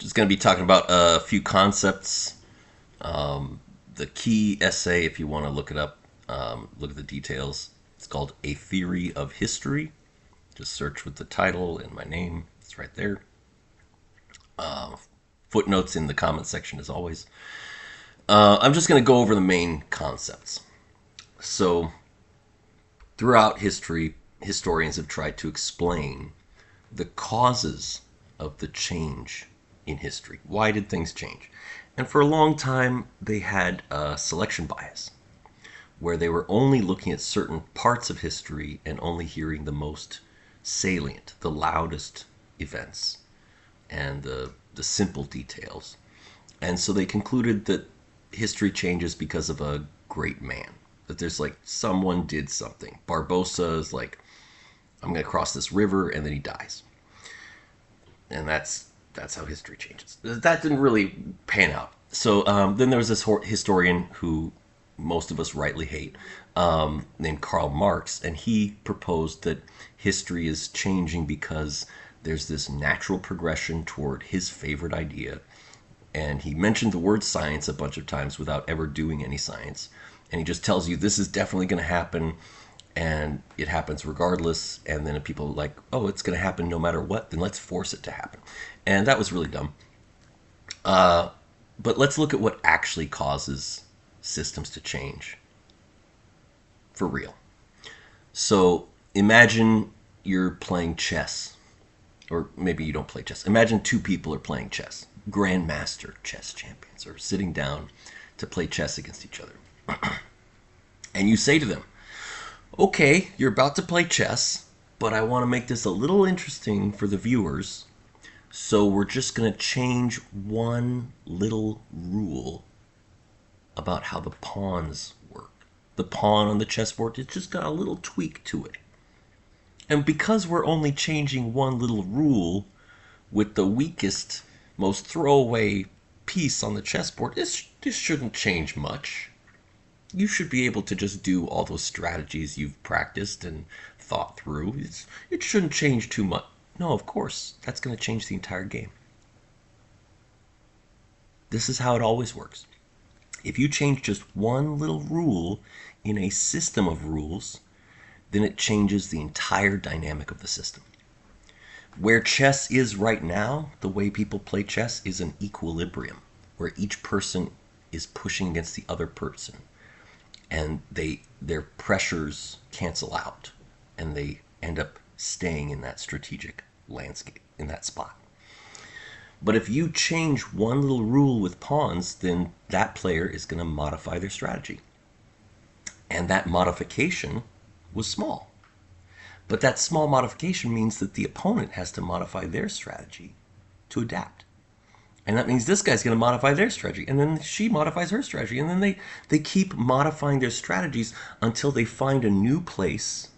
Just going to be talking about a few concepts. The key essay, if you want to look it up, look at the details. It's called A Theory of History. Just search with the title and my name. It's right there. Footnotes in the comment section as always. I'm just going to go over the main concepts. So, throughout history, historians have tried to explain the causes of the change in history. Why did things change? And for a long time, they had a selection bias, where they were only looking at certain parts of history and only hearing the most salient, the loudest events, and the simple details. And so they concluded that history changes because of a great man. That there's like someone did something. Barbossa is like, I'm going to cross this river, and then he dies. And that's how history changes. That didn't really pan out. So then there was this historian who most of us rightly hate, named Karl Marx, and he proposed that history is changing because there's this natural progression toward his favorite idea. And he mentioned the word science a bunch of times without ever doing any science. And he just tells you this is definitely going to happen, and it happens regardless. And then if people are like, oh, it's going to happen no matter what, then let's force it to happen. And that was really dumb. But let's look at what actually causes systems to change for real. So imagine you're playing chess, or maybe you don't play chess. Imagine two people are playing chess. Grandmaster chess champions are sitting down to play chess against each other. And you say to them, okay, you're about to play chess, but I want to make this a little interesting for the viewers. So we're just going to change one little rule about how the pawns work. The pawn on the chessboard, it's just got a little tweak to it. And because we're only changing one little rule with the weakest, most throwaway piece on the chessboard, this shouldn't change much. You should be able to just do all those strategies you've practiced and thought through. It shouldn't change too much. No, of course, that's going to change the entire game. This is how it always works. If you change just one little rule in a system of rules, then it changes the entire dynamic of the system. Where chess is right now, the way people play chess is an equilibrium, where each person is pushing against the other person, and their pressures cancel out, and they end up staying in that strategic landscape, in that spot. But if you change one little rule with pawns, then that player is going to modify their strategy. And that modification was small. But that small modification means that the opponent has to modify their strategy to adapt. And that means this guy's going to modify their strategy, and then she modifies her strategy, and then they keep modifying their strategies until they find a new place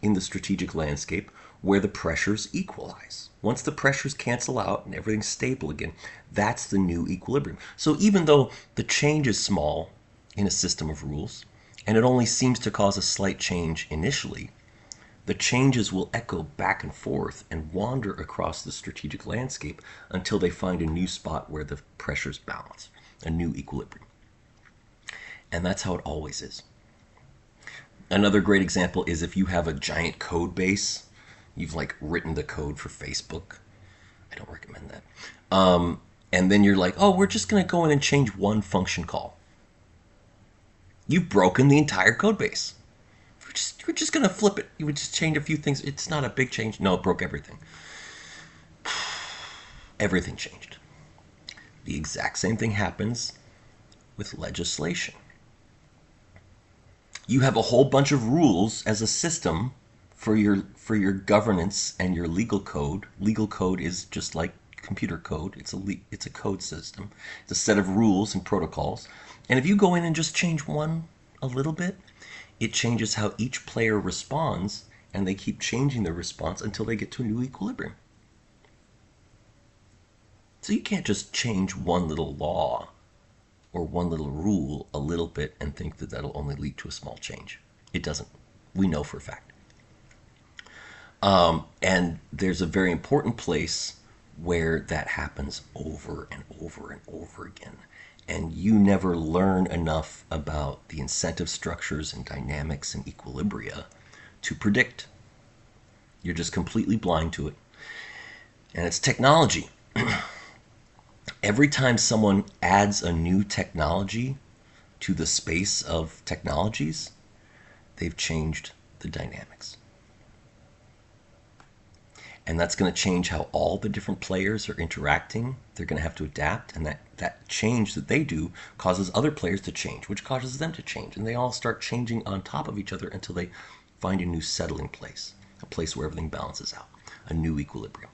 in the strategic landscape where the pressures equalize. Once the pressures cancel out and everything's stable again, that's the new equilibrium. So even though the change is small in a system of rules, and it only seems to cause a slight change initially, the changes will echo back and forth and wander across the strategic landscape until they find a new spot where the pressures balance, a new equilibrium. And that's how it always is. Another great example is if you have a giant code base, you've like written the code for Facebook. I don't recommend that. And then you're like, oh, we're just going to go in and change one function call. You've broken the entire code base. We're just going to flip it. You would just change a few things. It's not a big change. No, it broke everything. Everything changed. The exact same thing happens with legislation. You have a whole bunch of rules as a system for your governance and your legal code. Legal code is just like computer code. It's a code system. It's a set of rules and protocols. And if you go in and just change one a little bit, it changes how each player responds, and they keep changing their response until they get to a new equilibrium. So you can't just change one little law or one little rule a little bit and think that that'll only lead to a small change. It doesn't. We know for a fact. And there's a very important place where that happens over and over and over again. And you never learn enough about the incentive structures and dynamics and equilibria to predict. You're just completely blind to it. And it's technology. Every time someone adds a new technology to the space of technologies, they've changed the dynamics. And that's going to change how all the different players are interacting. They're going to have to adapt, and that change that they do causes other players to change, which causes them to change. And they all start changing on top of each other until they find a new settling place, a place where everything balances out, a new equilibrium.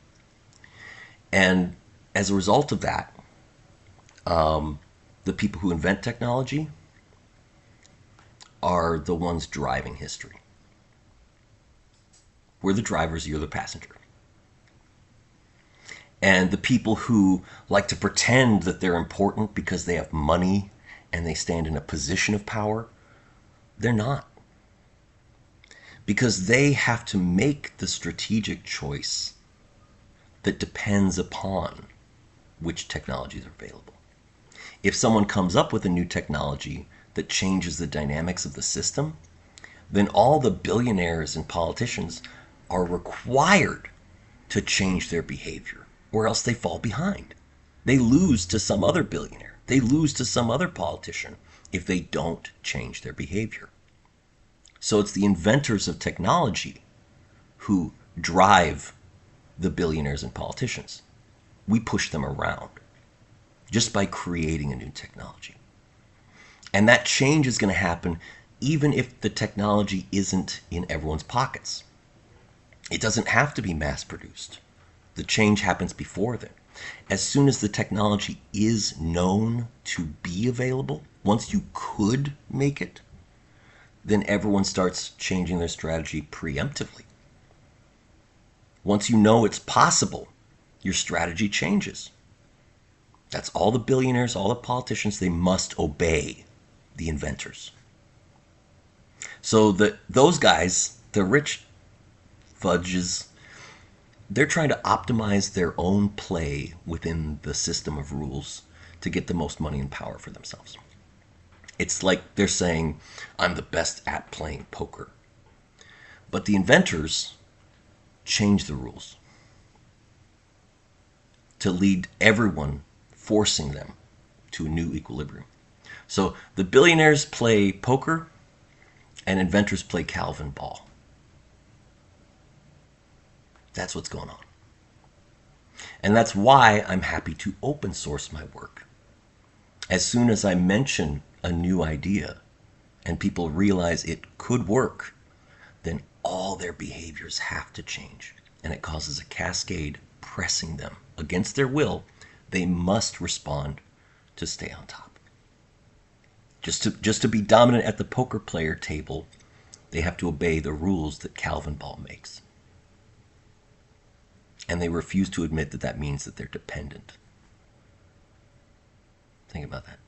And as a result of that, the people who invent technology are the ones driving history. We're the drivers, you're the passenger. And the people who like to pretend that they're important because they have money and they stand in a position of power, they're not. Because they have to make the strategic choice that depends upon which technologies are available. If someone comes up with a new technology that changes the dynamics of the system, then all the billionaires and politicians are required to change their behavior, or else they fall behind. They lose to some other billionaire. They lose to some other politician if they don't change their behavior. So it's the inventors of technology who drive the billionaires and politicians. We push them around just by creating a new technology. And that change is going to happen even if the technology isn't in everyone's pockets. It doesn't have to be mass produced. The change happens before then. As soon as the technology is known to be available, once you could make it, then everyone starts changing their strategy preemptively. Once you know it's possible, your strategy changes. That's all the billionaires, all the politicians, they must obey the inventors. So those guys, the rich fudges, they're trying to optimize their own play within the system of rules to get the most money and power for themselves. It's like they're saying, I'm the best at playing poker. But the inventors change the rules to lead everyone, forcing them to a new equilibrium. So the billionaires play poker and inventors play Calvin ball. That's what's going on. And that's why I'm happy to open source my work. As soon as I mention a new idea and people realize it could work, then all their behaviors have to change. And it causes a cascade pressing them against their will. They must respond to stay on top. Just to be dominant at the poker player table, they have to obey the rules that Calvin ball makes. And they refuse to admit that that means that they're dependent. Think about that.